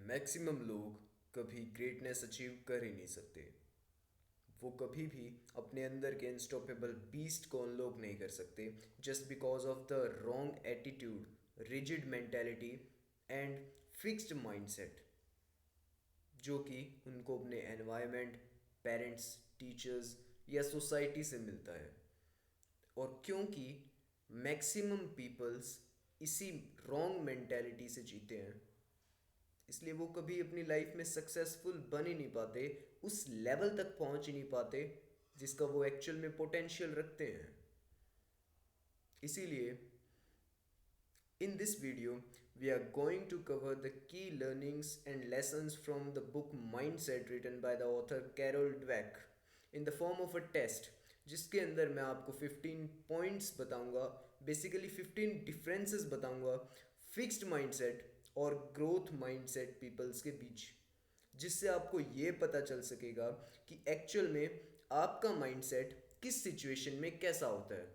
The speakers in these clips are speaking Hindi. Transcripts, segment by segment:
मैक्सिमम लोग कभी ग्रेटनेस अचीव कर ही नहीं सकते। वो कभी भी अपने अंदर के अनस्टॉपेबल बीस्ट को अनलॉक नहीं कर सकते, just because of the wrong attitude, rigid mentality and fixed mindset जो कि उनको अपने एनवायरनमेंट, पेरेंट्स, टीचर्स या सोसाइटी से मिलता है। और क्योंकि मैक्सिमम पीपल्स इसी रॉन्ग मेंटेलिटी से जीते हैं, इसलिए वो कभी अपनी लाइफ में सक्सेसफुल बन ही नहीं पाते, उस लेवल तक पहुंच ही नहीं पाते जिसका वो एक्चुअल में पोटेंशियल रखते हैं। इसीलिए in this video, we are going to cover the key learnings and lessons from the book Mindset written by the author Carol Dweck in the form of a test, जिसके अंदर मैं आपको 15 पॉइंट्स बताऊंगा, बेसिकली 15 डिफरेंसेस बताऊंगा फिक्स्ड माइंडसेट और ग्रोथ माइंडसेट पीपल्स के बीच, जिससे आपको ये पता चल सकेगा कि एक्चुअल में आपका माइंडसेट किस सिचुएशन में कैसा होता है,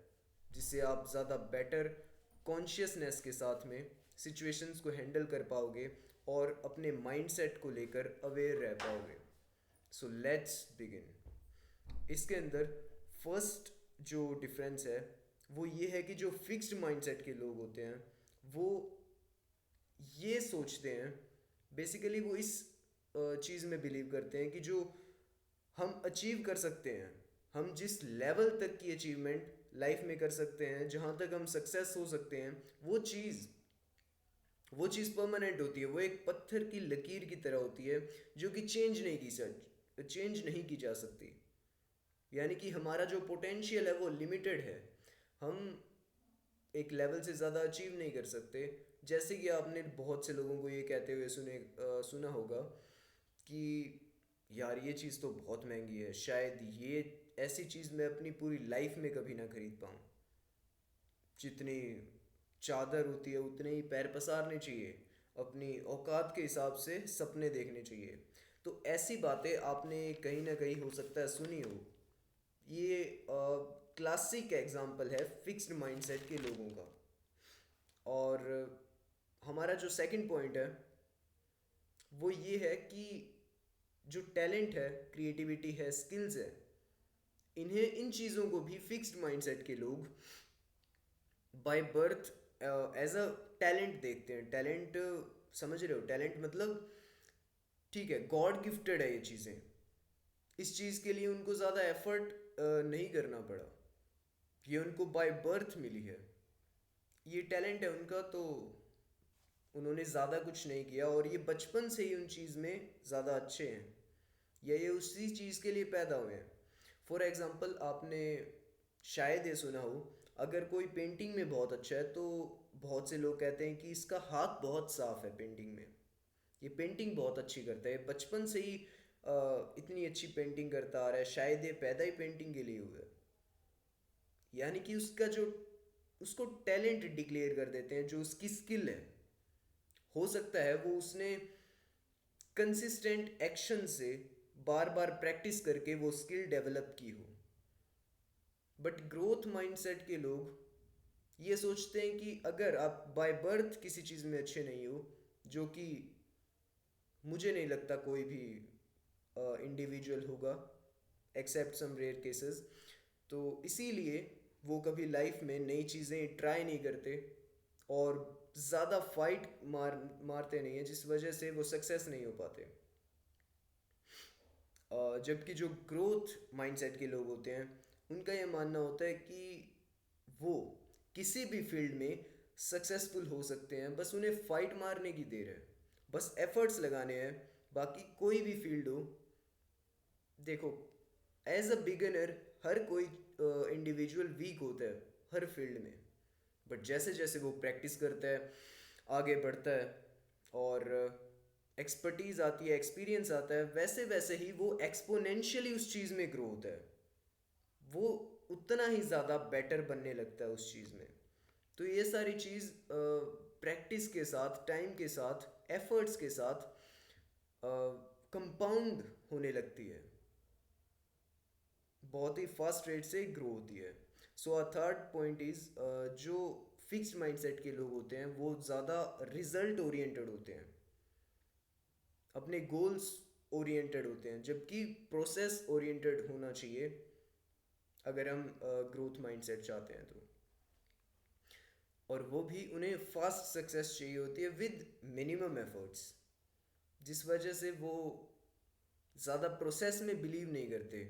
जिससे आप ज़्यादा बेटर कॉन्शियसनेस के साथ में सिचुएशंस को हैंडल कर पाओगे और अपने माइंडसेट को लेकर अवेयर रह पाओगे। So let's begin. इसके अंदर फर्स्ट जो डिफरेंस है वो ये है कि जो फिक्स्ड माइंडसेट के लोग होते हैं वो ये सोचते हैं, बेसिकली वो इस चीज़ में बिलीव करते हैं कि जो हम अचीव कर सकते हैं, हम जिस लेवल तक की अचीवमेंट लाइफ में कर सकते हैं, जहाँ तक हम सक्सेस हो सकते हैं, वो चीज़ परमानेंट होती है। वो एक पत्थर की लकीर की तरह होती है जो कि चेंज नहीं की जा सकती। यानी कि हमारा जो पोटेंशियल है वो लिमिटेड है, हम एक लेवल से ज़्यादा अचीव नहीं कर सकते। जैसे कि आपने बहुत से लोगों को ये कहते हुए सुना होगा कि यार ये चीज़ तो बहुत महंगी है, शायद ये ऐसी चीज़ मैं अपनी पूरी लाइफ में कभी ना खरीद पाऊँ। जितनी चादर होती है उतने ही पैर पसारने चाहिए, अपनी औकात के हिसाब से सपने देखने चाहिए। तो ऐसी बातें आपने कहीं ना कहीं हो सकता है सुनी हो। ये क्लासिक एग्जाम्पल है फिक्स्ड माइंडसेट के लोगों का। और हमारा जो सेकंड पॉइंट है वो ये है कि जो टैलेंट है, क्रिएटिविटी है, स्किल्स है, इन्हें इन चीज़ों को भी फिक्स्ड माइंडसेट के लोग by birth as a talent देखते हैं। टैलेंट, समझ रहे हो, टैलेंट मतलब ठीक है, गॉड गिफ्टेड है ये चीज़ें, इस चीज़ के लिए उनको ज़्यादा एफर्ट नहीं करना पड़ा, ये उनको बाय बर्थ मिली है, ये टैलेंट है उनका। तो उन्होंने ज़्यादा कुछ नहीं किया और ये बचपन से ही उन चीज़ में ज़्यादा अच्छे हैं, या ये उसी चीज़ के लिए पैदा हुए हैं। फॉर एग्ज़ाम्पल आपने शायद ये सुना हो, अगर कोई पेंटिंग में बहुत अच्छा है तो बहुत से लोग कहते हैं कि इसका हाथ बहुत साफ है पेंटिंग में, ये पेंटिंग बहुत अच्छी करता है, बचपन से ही इतनी अच्छी पेंटिंग करता आ रहा है, शायद ये पैदा ही पेंटिंग के लिए हुआ है। यानी कि उसका जो उसको टैलेंट डिक्लेयर कर देते हैं, जो उसकी स्किल है। हो सकता है वो उसने कंसिस्टेंट एक्शन से बार बार प्रैक्टिस करके वो स्किल डेवलप की हो। बट ग्रोथ माइंडसेट के लोग ये सोचते हैं कि अगर आप बाय बर्थ किसी चीज़ में अच्छे नहीं हो, जो कि मुझे नहीं लगता कोई भी इंडिविजुअल होगा एक्सेप्ट सम रेयर केसेस, तो इसीलिए वो कभी लाइफ में नई चीज़ें ट्राई नहीं करते और ज़्यादा मारते नहीं हैं, जिस वजह से वो सक्सेस नहीं हो पाते। जबकि जो ग्रोथ माइंडसेट के लोग होते हैं उनका ये मानना होता है कि वो किसी भी फील्ड में सक्सेसफुल हो सकते हैं, बस उन्हें फाइट मारने की देर है, बस एफर्ट्स लगाने हैं। बाकी कोई भी फील्ड हो, देखो, एज अ बिगिनर हर कोई इंडिविजुअल वीक होता है हर फील्ड में, बट जैसे जैसे वो प्रैक्टिस करता है, आगे बढ़ता है और एक्सपर्टीज आती है, एक्सपीरियंस आता है, वैसे वैसे ही वो एक्सपोनेंशियली उस चीज़ में ग्रो होता है, वो उतना ही ज़्यादा बेटर बनने लगता है उस चीज़ में। तो ये सारी चीज़ प्रैक्टिस के साथ, टाइम के साथ, एफर्ट्स के साथ कंपाउंड होने लगती है, बहुत ही फास्ट रेट से ग्रो होती है। सो अ थर्ड पॉइंट इज़, जो फिक्स्ड माइंडसेट के लोग होते हैं वो ज़्यादा रिजल्ट ओरिएंटेड होते हैं। अपने गोल्स ओरिएंटेड होते हैं, जबकि प्रोसेस ओरिएंटेड होना चाहिए अगर हम ग्रोथ माइंडसेट चाहते हैं तो। और वो भी उन्हें फास्ट सक्सेस चाहिए होती है विद मिनिमम एफर्ट्स, जिस वजह से वो ज़्यादा प्रोसेस में बिलीव नहीं करते।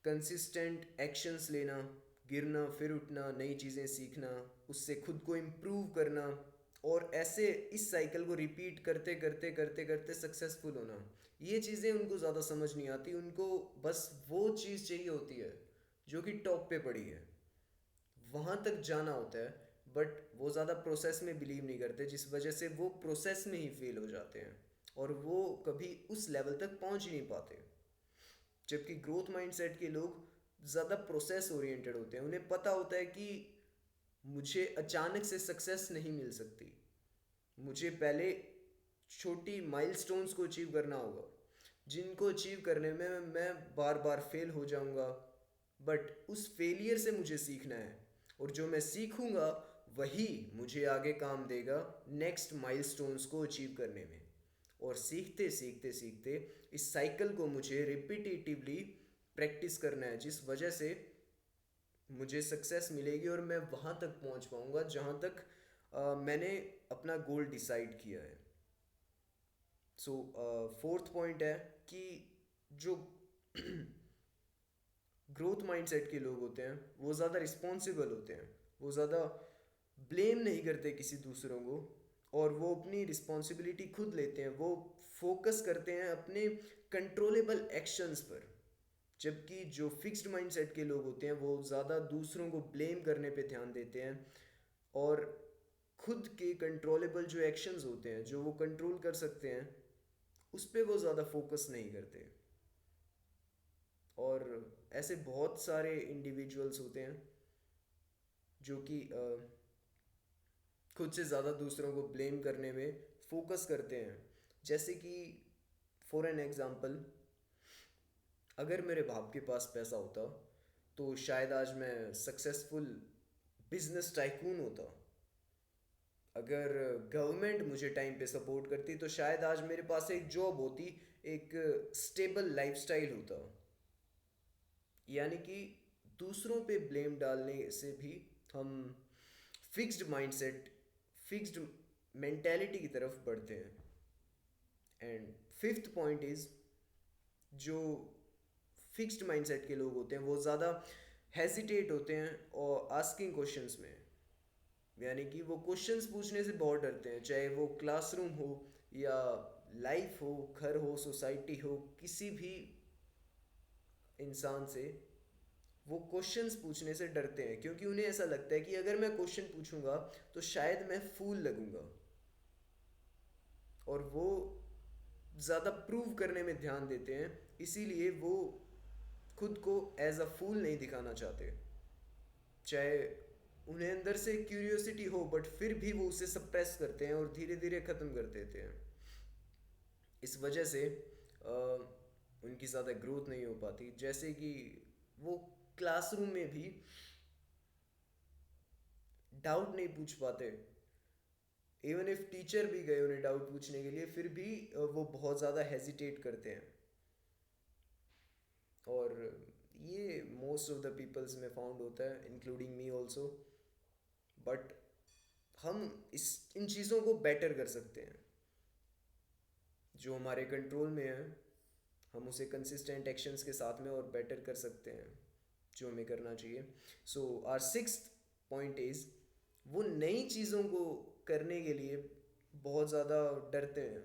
कंसिस्टेंट एक्शंस लेना, गिरना फिर उठना, नई चीज़ें सीखना, उससे खुद को इम्प्रूव करना, और ऐसे इस साइकिल को रिपीट करते करते करते करते सक्सेसफुल होना, ये चीज़ें उनको ज़्यादा समझ नहीं आती। उनको बस वो चीज़ चाहिए होती है जो कि टॉप पे पड़ी है, वहाँ तक जाना होता है। बट वो ज़्यादा प्रोसेस में बिलीव नहीं करते, जिस वजह से वो प्रोसेस में ही फेल हो जाते हैं और वो कभी उस लेवल तक पहुँच ही नहीं पाते। जबकि ग्रोथ माइंडसेट के लोग ज़्यादा प्रोसेस ओरिएंटेड होते हैं। उन्हें पता होता है कि मुझे अचानक से सक्सेस नहीं मिल सकती, मुझे पहले छोटी माइलस्टोन्स को अचीव करना होगा, जिनको अचीव करने में मैं बार बार फेल हो जाऊंगा, बट उस फेलियर से मुझे सीखना है, और जो मैं सीखूंगा वही मुझे आगे काम देगा नेक्स्ट माइलस्टोन्स को अचीव करने में। और सीखते सीखते सीखते इस साइकिल को मुझे रिपीटेटिवली प्रैक्टिस करना है, जिस वजह से मुझे सक्सेस मिलेगी और मैं वहाँ तक पहुँच पाऊँगा जहाँ तक मैंने अपना गोल डिसाइड किया है। सो फोर्थ पॉइंट है कि जो ग्रोथ माइंडसेट के लोग होते हैं वो ज़्यादा रिस्पॉन्सिबल होते हैं, वो ज़्यादा ब्लेम नहीं करते किसी दूसरों को, और वो अपनी रिस्पॉन्सिबिलिटी खुद लेते हैं। वो फोकस करते हैं अपने कंट्रोलेबल एक्शंस पर। जबकि जो फिक्स्ड माइंडसेट के लोग होते हैं वो ज़्यादा दूसरों को ब्लेम करने पे ध्यान देते हैं, और खुद के कंट्रोलेबल जो एक्शंस होते हैं, जो वो कंट्रोल कर सकते हैं, उस पर वो ज़्यादा फोकस नहीं करते। और ऐसे बहुत सारे इंडिविजुअल्स होते हैं जो कि खुद से ज़्यादा दूसरों को ब्लेम करने में फोकस करते हैं। जैसे कि फॉर एन एग्ज़ाम्पल, अगर मेरे बाप के पास पैसा होता तो शायद आज मैं सक्सेसफुल बिजनेस टाइकून होता। अगर गवर्नमेंट मुझे टाइम पे सपोर्ट करती तो शायद आज मेरे पास एक जॉब होती, एक स्टेबल लाइफस्टाइल होता। यानी कि दूसरों पे ब्लेम डालने से भी हम फिक्स्ड माइंडसेट, फिक्स्ड मेंटेलिटी की तरफ बढ़ते हैं। एंड फिफ्थ पॉइंट इज़, जो फिक्स्ड माइंडसेट के लोग होते हैं वो ज़्यादा हेजिटेट होते हैं और आस्किंग क्वेश्चंस में। यानी कि वो क्वेश्चंस पूछने से बहुत डरते हैं, चाहे वो क्लासरूम हो या लाइफ हो, घर हो, सोसाइटी हो, किसी भी इंसान से वो क्वेश्चंस पूछने से डरते हैं, क्योंकि उन्हें ऐसा लगता है कि अगर मैं क्वेश्चन पूछूंगा तो शायद मैं फूल लगूंगा, और वो ज़्यादा प्रूव करने में ध्यान देते हैं। इसीलिए वो खुद को एज अ फूल नहीं दिखाना चाहते, चाहे उन्हें अंदर से क्यूरियोसिटी हो, बट फिर भी वो उसे सप्रेस करते हैं और धीरे धीरे ख़त्म कर देते हैं। इस वजह से उनकी ज़्यादा ग्रोथ नहीं हो पाती। जैसे कि वो क्लासरूम में भी डाउट नहीं पूछ पाते, इवन इफ टीचर भी गए उन्हें डाउट पूछने के लिए, फिर भी वो बहुत ज़्यादा हेजिटेट करते हैं। और ये मोस्ट ऑफ द पीपल्स में फाउंड होता है, इंक्लूडिंग मी ऑल्सो। बट हम इस इन चीज़ों को बेटर कर सकते हैं, जो हमारे कंट्रोल में है हम उसे कंसिस्टेंट एक्शंस के साथ में और बेटर कर सकते हैं, जो हमें करना चाहिए। So our sixth point is, वो नई चीज़ों को करने के लिए बहुत ज़्यादा डरते हैं,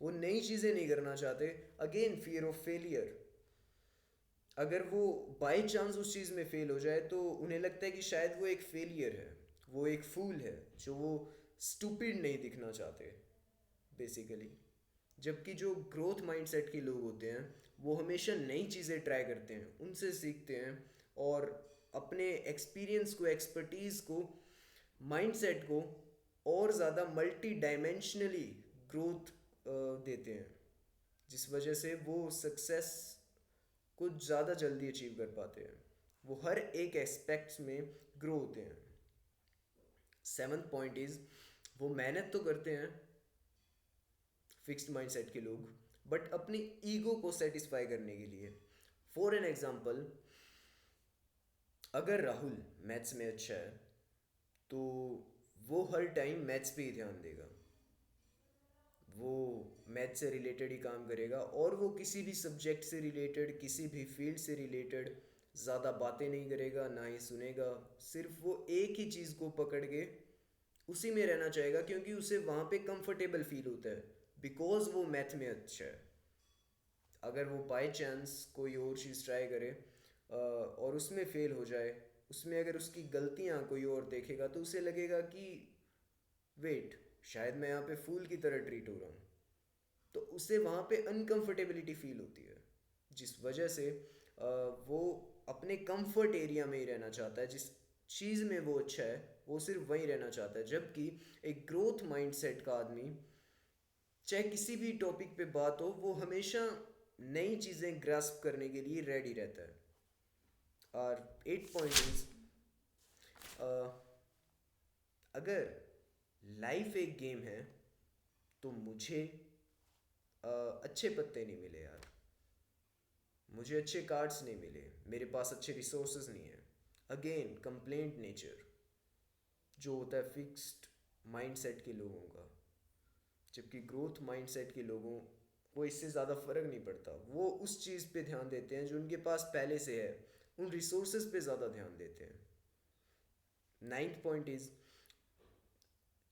वो नई चीज़ें नहीं करना चाहते। Again fear of failure. अगर वो बाई चांस उस चीज़ में फेल हो जाए तो उन्हें लगता है कि शायद वो एक फेलियर है, वो एक फूल है, जो वो स्टूपिड नहीं दिखना चाहते बेसिकली। जबकि जो ग्रोथ माइंडसेट के लोग होते हैं वो हमेशा नई चीज़ें ट्राई करते हैं, उनसे सीखते हैं, और अपने एक्सपीरियंस को, एक्सपर्टीज़ को, माइंडसेट को और ज़्यादा मल्टी डायमेंशनली ग्रोथ देते हैं, जिस वजह से वो सक्सेस कुछ ज़्यादा जल्दी अचीव कर पाते हैं। वो हर एक एस्पेक्ट्स में ग्रो होते हैं। सेवन्थ पॉइंट इज़, वो मेहनत तो करते हैं, फिक्स्ड माइंडसेट के लोग, बट अपनी ईगो को सेटिस्फाई करने के लिए। फॉर एन एग्जांपल, अगर राहुल मैथ्स में अच्छा है तो वो हर टाइम मैथ्स पे ही ध्यान देगा, वो मैथ से रिलेटेड ही काम करेगा, और वो किसी भी सब्जेक्ट से रिलेटेड, किसी भी फील्ड से रिलेटेड ज़्यादा बातें नहीं करेगा, ना ही सुनेगा। सिर्फ वो एक ही चीज़ को पकड़ के उसी में रहना चाहेगा, क्योंकि उसे वहाँ पे कंफर्टेबल फील होता है, बिकॉज वो मैथ में अच्छा है। अगर वो बाय चांस कोई और चीज़ ट्राई करे और उसमें फेल हो जाए, उसमें अगर उसकी गलतियाँ कोई और देखेगा, तो उसे लगेगा कि वेट, शायद मैं यहाँ पे फूल की तरह ट्रीट हो रहा हूँ। तो उसे वहाँ पे अनकंफर्टेबिलिटी फील होती है, जिस वजह से वो अपने कंफर्ट एरिया में ही रहना चाहता है। जिस चीज़ में वो अच्छा है वो सिर्फ वहीं रहना चाहता है। जबकि एक ग्रोथ माइंडसेट का आदमी, चाहे किसी भी टॉपिक पे बात हो, वो हमेशा नई चीज़ें ग्रास्प करने के लिए रेडी रहता है। और 8 पॉइंट इज, अगर लाइफ एक गेम है तो मुझे अच्छे पत्ते नहीं मिले यार, मुझे अच्छे कार्ड्स नहीं मिले, मेरे पास अच्छे रिसोर्सेज नहीं है। अगेन कंप्लेंट नेचर जो होता है फिक्स्ड माइंडसेट के लोगों का। जबकि ग्रोथ माइंडसेट के लोगों को इससे ज़्यादा फर्क नहीं पड़ता, वो उस चीज़ पे ध्यान देते हैं जो उनके पास पहले से है, उन रिसोर्सेज पे ज़्यादा ध्यान देते हैं। 9th पॉइंट इज,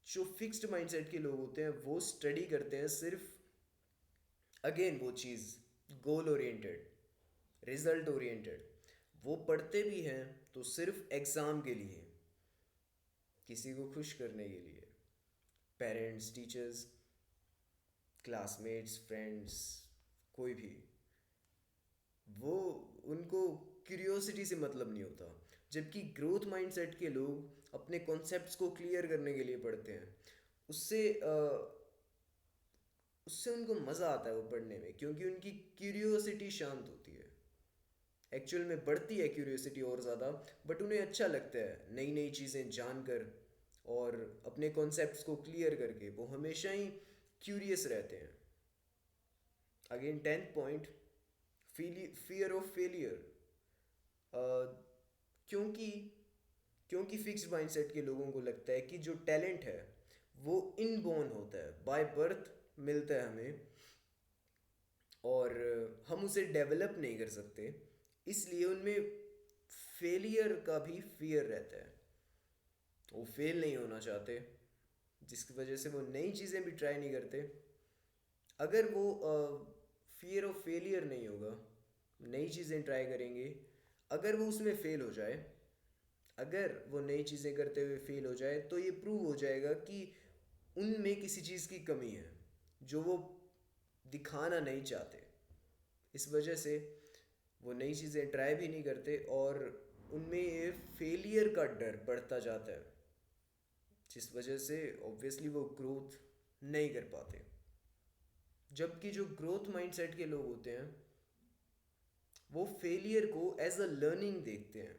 जो फिक्स्ड माइंडसेट के लोग होते हैं वो स्टडी करते हैं सिर्फ, अगेन वो चीज़, गोल ओरिएंटेड, रिजल्ट ओरिएंटेड। वो पढ़ते भी हैं तो सिर्फ एग्ज़ाम के लिए, किसी को खुश करने के लिए, पेरेंट्स, टीचर्स, क्लासमेट्स, फ्रेंड्स, कोई भी, वो उनको क्यूरियोसिटी से मतलब नहीं होता। जबकि ग्रोथ माइंडसेट के लोग अपने कॉन्सेप्ट्स को क्लियर करने के लिए पढ़ते हैं। उससे उससे उनको मज़ा आता है वो पढ़ने में, क्योंकि उनकी क्यूरियोसिटी शांत होती है। एक्चुअल में बढ़ती है क्यूरियोसिटी और ज़्यादा, बट उन्हें अच्छा लगता है नई नई चीज़ें जानकर, और अपने कॉन्सेप्ट्स को क्लियर करके वो हमेशा ही क्यूरियस रहते हैं। Again 10th point, fear of failure. क्योंकि क्योंकि फिक्स्ड माइंडसेट के लोगों को लगता है कि जो टैलेंट है वो इनबॉर्न होता है, बाय बर्थ मिलता है हमें, और हम उसे डेवलप नहीं कर सकते। इसलिए उनमें फेलियर का भी फियर रहता है, वो फेल नहीं होना चाहते, जिसकी वजह से वो नई चीज़ें भी ट्राई नहीं करते। अगर वो फियर ऑफ फेलियर नहीं होगा, नई चीज़ें ट्राई करेंगे, अगर वो उसमें फेल हो जाए, अगर वो नई चीज़ें करते हुए फेल हो जाए, तो ये प्रूव हो जाएगा कि उनमें किसी चीज़ की कमी है जो वो दिखाना नहीं चाहते। इस वजह से वो नई चीज़ें ट्राई भी नहीं करते, और उनमें ये फेलियर का डर बढ़ता जाता है, जिस वजह से ऑब्वियसली वो ग्रोथ नहीं कर पाते। जबकि जो ग्रोथ माइंडसेट के लोग होते हैं वो फेलियर को एज अ लर्निंग देखते हैं,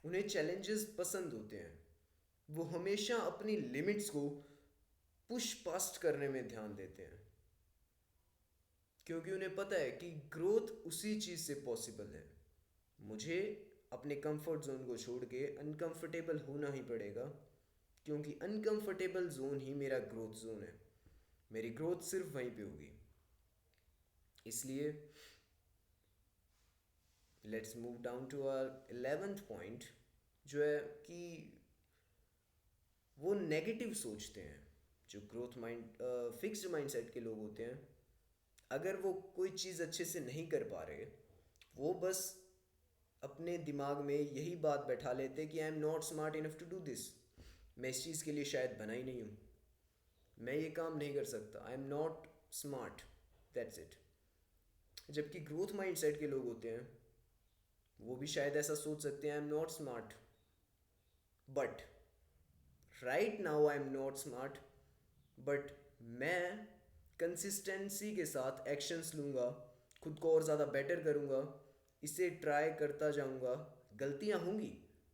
उन्हें चैलेंजेस पसंद होते हैं, वो हमेशा अपनी लिमिट्स को पुश पास्ट करने में ध्यान देते हैं, क्योंकि उन्हें पता है कि ग्रोथ उसी चीज़ से पॉसिबल है। मुझे अपने कंफर्ट जोन को छोड़ के अनकंफर्टेबल होना ही पड़ेगा, क्योंकि अनकंफर्टेबल जोन ही मेरा ग्रोथ जोन है, मेरी ग्रोथ सिर्फ वहीं पे होगी। इसलिए let's move down to our 11th point, जो है कि वो नेगेटिव सोचते हैं। जो ग्रोथ माइंड फिक्स्ड माइंडसेट के लोग होते हैं, अगर वो कोई चीज़ अच्छे से नहीं कर पा रहे, वो बस अपने दिमाग में यही बात बैठा लेते कि I am not smart enough to do this, मैं इस चीज़ के लिए शायद बना ही नहीं हूँ, मैं ये काम नहीं कर सकता, आई am not smart, that's it. जबकि ग्रोथ माइंडसेट के लोग होते हैं, वो भी शायद ऐसा सोच सकते हैं, आई am not smart, but right now I am not smart, but मैं कंसिस्टेंसी के साथ एक्शंस लूँगा, खुद को और ज़्यादा बेटर करूँगा, इसे ट्राई करता जाऊँगा। गलतियाँ होंगी,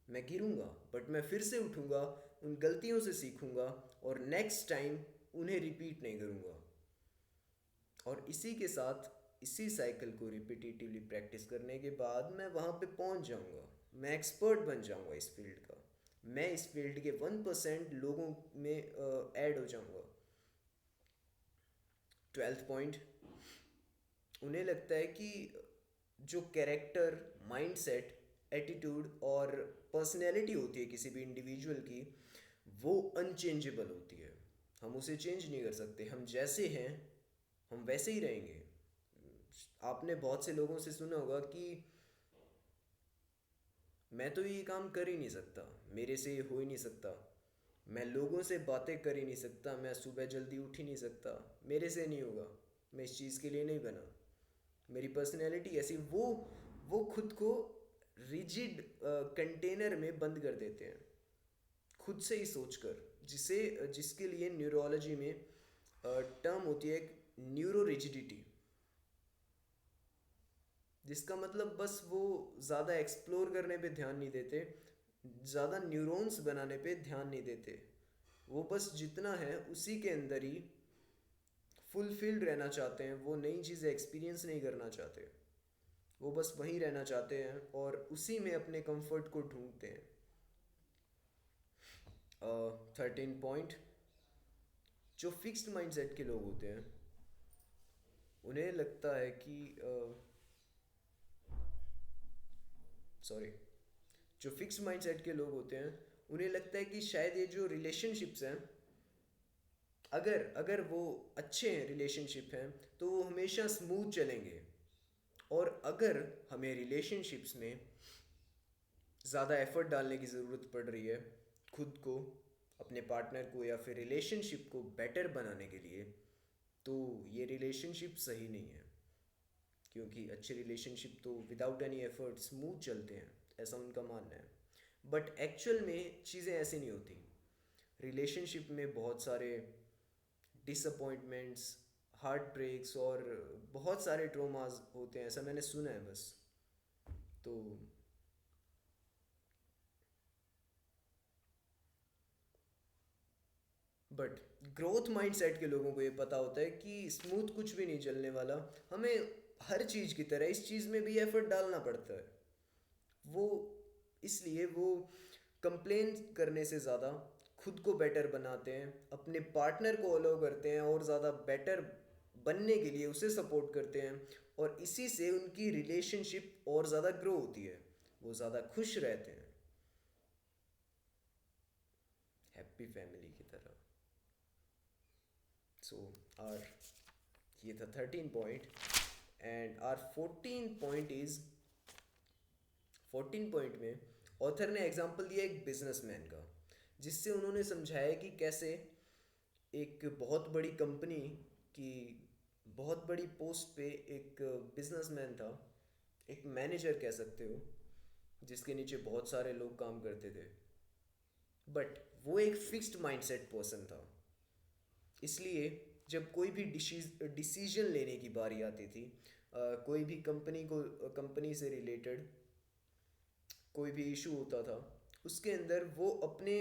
मैं गिरूँगा, बट मैं फिर से उठूँगा, उन गलतियों से सीखूँगा, और नेक्स्ट टाइम उन्हें रिपीट नहीं करूँगा। और इसी के साथ इसी साइकिल को रिपीटेटिवली प्रैक्टिस करने के बाद मैं वहाँ पे पहुँच जाऊँगा। मैं एक्सपर्ट बन जाऊँगा इस फील्ड का। मैं इस फील्ड के 1% लोगों में ऐड हो जाऊँगा। 12th पॉइंट, उन्हें लगता है कि जो कैरेक्टर, माइंडसेट, एटीट्यूड और पर्सनैलिटी होती है किसी भी इंडिविजुअल की, वो अनचेंजेबल होती है। हम उसे चेंज नहीं कर सकते। हम जैसे हैं हम वैसे ही रहेंगे। आपने बहुत से लोगों से सुना होगा कि मैं तो ये काम कर ही नहीं सकता, मेरे से ये हो ही नहीं सकता, मैं लोगों से बातें कर ही नहीं सकता, मैं सुबह जल्दी उठ ही नहीं सकता, मेरे से नहीं होगा, मैं इस चीज़ के लिए नहीं बना, मेरी पर्सनैलिटी ऐसी। वो खुद को रिजिड कंटेनर में बंद कर देते हैं, खुद से ही सोचकर, जिसे जिसके लिए न्यूरोलॉजी में टर्म होती है एक न्यूरो रिजिडिटी, जिसका मतलब बस वो ज़्यादा एक्सप्लोर करने पे ध्यान नहीं देते, ज़्यादा न्यूरॉन्स बनाने पे ध्यान नहीं देते। वो बस जितना है उसी के अंदर ही फुलफिल्ड रहना चाहते हैं। वो नई चीज़ें एक्सपीरियंस नहीं करना चाहते, वो बस वहीं रहना चाहते हैं और उसी में अपने कंफर्ट को ढूंढते हैं। 13 पॉइंट, जो फिक्स्ड माइंडसेट के लोग होते हैं उन्हें लगता है कि सॉरी जो फिक्स्ड माइंडसेट के लोग होते हैं उन्हें लगता है कि शायद ये जो रिलेशनशिप्स हैं, अगर अगर वो अच्छे हैं, रिलेशनशिप हैं, तो वो हमेशा स्मूथ चलेंगे। और अगर हमें रिलेशनशिप्स में ज़्यादा एफर्ट डालने की ज़रूरत पड़ रही है, खुद को, अपने पार्टनर को या फिर रिलेशनशिप को बेटर बनाने के लिए, तो ये रिलेशनशिप सही नहीं है। क्योंकि अच्छे रिलेशनशिप तो विदाउट एनी एफर्ट स्मूथ चलते हैं, ऐसा उनका मानना है। बट एक्चुअल में चीज़ें ऐसी नहीं होती। रिलेशनशिप में बहुत सारे डिसअपॉइंटमेंट्स, हार्ट ब्रेक्स और बहुत सारे ट्रोमास होते हैं, ऐसा मैंने सुना है बस। तो बट ग्रोथ माइंडसेट के लोगों को ये पता होता है कि स्मूथ कुछ भी नहीं चलने वाला, हमें हर चीज़ की तरह इस चीज़ में भी एफर्ट डालना पड़ता है। वो इसलिए वो कंप्लेन करने से ज़्यादा खुद को बेटर बनाते हैं, अपने पार्टनर को अलाउ करते हैं और ज़्यादा बेटर बनने के लिए उसे सपोर्ट करते हैं। और इसी से उनकी रिलेशनशिप और ज़्यादा ग्रो होती है, वो ज़्यादा खुश रहते हैं, हैप्पी फैमिली की तरह। सो आर ये था 13 point. And our 14 point is, 14 point में ऑथर ने एग्जांपल दिया एक बिजनेसमैन का, जिससे उन्होंने समझाया कि कैसे एक बहुत बड़ी कंपनी की बहुत बड़ी पोस्ट पे एक बिजनेसमैन था, एक मैनेजर कह सकते हो, जिसके नीचे बहुत सारे लोग काम करते थे। बट वो एक फिक्स्ड माइंडसेट पर्सन था। इसलिए जब कोई भी डिसीजन लेने की बारी आती थी, कोई भी कंपनी से रिलेटेड कोई भी इशू होता था, उसके अंदर वो अपने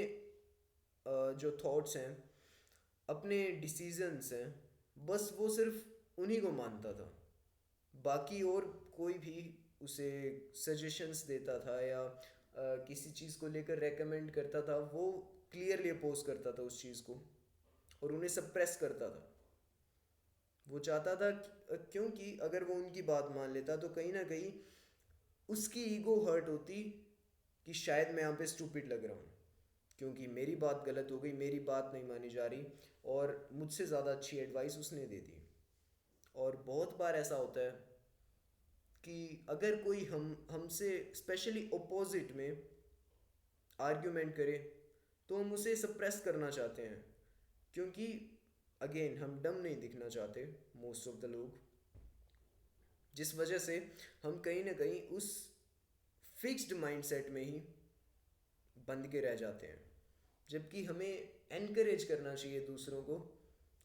जो थॉट्स हैं, अपने डिसीजंस हैं, बस वो सिर्फ उन्हीं को मानता था। बाकी और कोई भी उसे सजेशंस देता था या किसी चीज़ को लेकर रेकमेंड करता था, वो क्लियरली अपोज करता था उस चीज़ को और उन्हें सप्रेस करता था। वो चाहता था क्योंकि अगर वो उनकी बात मान लेता तो कहीं ना कहीं उसकी ईगो हर्ट होती कि शायद मैं यहाँ पे स्टूपिड लग रहा हूँ, क्योंकि मेरी बात गलत हो गई, मेरी बात नहीं मानी जा रही और मुझसे ज़्यादा अच्छी एडवाइस उसने दे दी। और बहुत बार ऐसा होता है कि अगर कोई हमसे स्पेशली ओपोजिट में आर्ग्यूमेंट करे तो हम उसे सप्रेस करना चाहते हैं, क्योंकि अगेन हम डम नहीं दिखना चाहते मोस्ट ऑफ द लोग, जिस वजह से हम कहीं ना कहीं उस फिक्स्ड माइंडसेट में ही बंद के रह जाते हैं। जबकि हमें एनकरेज करना चाहिए दूसरों को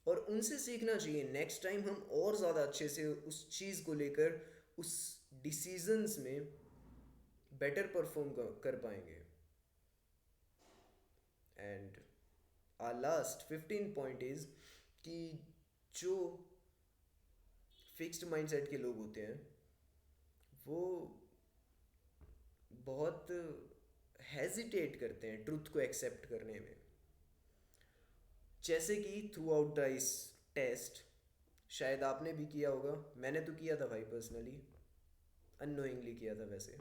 और उनसे सीखना चाहिए। नेक्स्ट टाइम हम और ज़्यादा अच्छे से उस चीज़ को लेकर उस डिसीजंस में बेटर परफॉर्म कर पाएंगे। And our last 15 point is कि जो फिक्स्ड माइंडसेट के लोग होते हैं वो बहुत हेजिटेट करते हैं ट्रुथ को एक्सेप्ट करने में। जैसे कि थ्रू आउट द इस टेस्ट, शायद आपने भी किया होगा, मैंने तो किया था भाई पर्सनली, अननोइंगली किया था वैसे।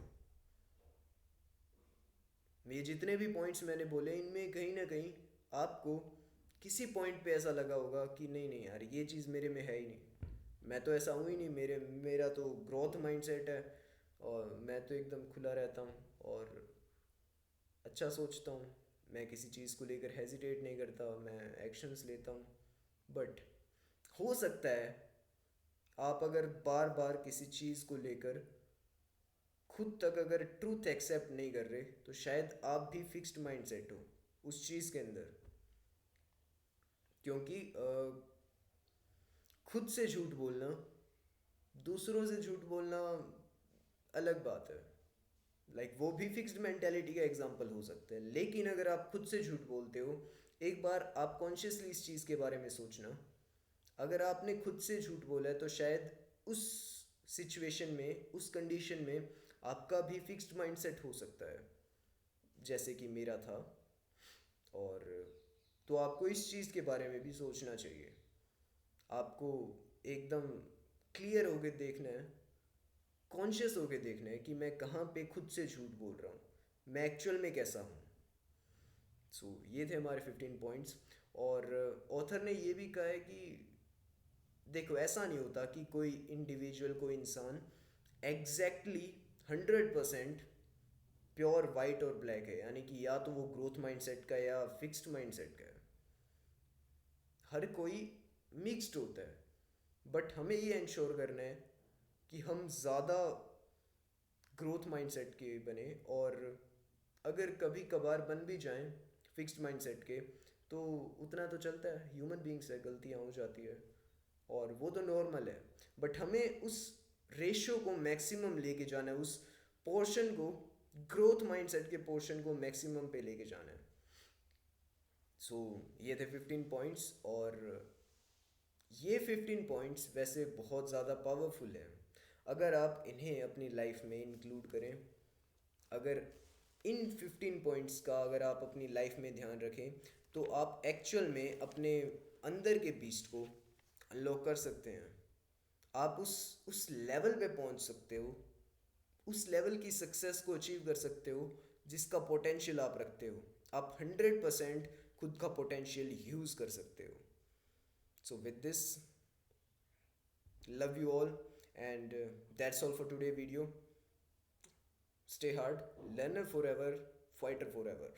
ये जितने भी पॉइंट्स मैंने बोले इनमें कहीं ना कहीं आपको किसी पॉइंट पे ऐसा लगा होगा कि नहीं नहीं यार ये चीज़ मेरे में है ही नहीं, मैं तो ऐसा हूँ ही नहीं, मेरा तो ग्रोथ माइंडसेट है और मैं तो एकदम खुला रहता हूँ और अच्छा सोचता हूँ, मैं किसी चीज़ को लेकर हेजिटेट नहीं करता, मैं एक्शंस लेता हूँ। बट हो सकता है आप अगर बार बार किसी चीज़ को लेकर खुद तक अगर ट्रूथ एक्सेप्ट नहीं कर रहे तो शायद आप भी फिक्स्ड माइंडसेट हो उस चीज़ के अंदर। क्योंकि खुद से झूठ बोलना, दूसरों से झूठ बोलना अलग बात है, वो भी फिक्स्ड मेंटेलिटी का एग्जाम्पल हो सकता है। लेकिन अगर आप खुद से झूठ बोलते हो, एक बार आप कॉन्शियसली इस चीज़ के बारे में सोचना, अगर आपने खुद से झूठ बोला है तो शायद उस सिचुएशन में, उस कंडीशन में आपका भी फिक्स्ड माइंडसेट हो सकता है जैसे कि मेरा था। और तो आपको इस चीज़ के बारे में भी सोचना चाहिए, आपको एकदम क्लियर होके देखना है, कॉन्शियस होके देखना है कि मैं कहाँ पे खुद से झूठ बोल रहा हूँ, मैं एक्चुअल में कैसा हूँ। ये थे हमारे 15 पॉइंट्स। और ऑथर ने ये भी कहा है कि देखो ऐसा नहीं होता कि कोई इंडिविजुअल, कोई इंसान एग्जैक्टली 100% प्योर वाइट और ब्लैक है, यानी कि या तो वो ग्रोथ माइंडसेट का या फिक्स्ड माइंडसेट का है। हर कोई मिक्स्ड होता है, बट हमें ये इंश्योर करना है कि हम ज़्यादा ग्रोथ माइंडसेट के बने, और अगर कभी कभार बन भी जाएं फिक्स्ड माइंडसेट के तो उतना तो चलता है, ह्यूमन बींग्स है, गलतियाँ हो जाती है और वो तो नॉर्मल है। बट हमें उस रेशियो को मैक्सिमम लेके जाना है, उस पोर्शन को, ग्रोथ माइंडसेट के पोर्शन को मैक्सिमम पे लेके जाना है। ये थे 15 पॉइंट्स। और ये 15 पॉइंट्स वैसे बहुत ज़्यादा पावरफुल हैं, अगर आप इन्हें अपनी लाइफ में इंक्लूड करें, अगर इन 15 पॉइंट्स का अगर आप अपनी लाइफ में ध्यान रखें तो आप एक्चुअल में अपने अंदर के बीस्ट को अनलॉक कर सकते हैं। आप उस लेवल पे पहुंच सकते हो, उस लेवल की सक्सेस को अचीव कर सकते हो जिसका पोटेंशियल आप रखते हो। आप 100% खुद का पोटेंशियल यूज़ कर सकते हो। With this, love you all, and that's all for today video. Stay hard, learner forever, fighter forever.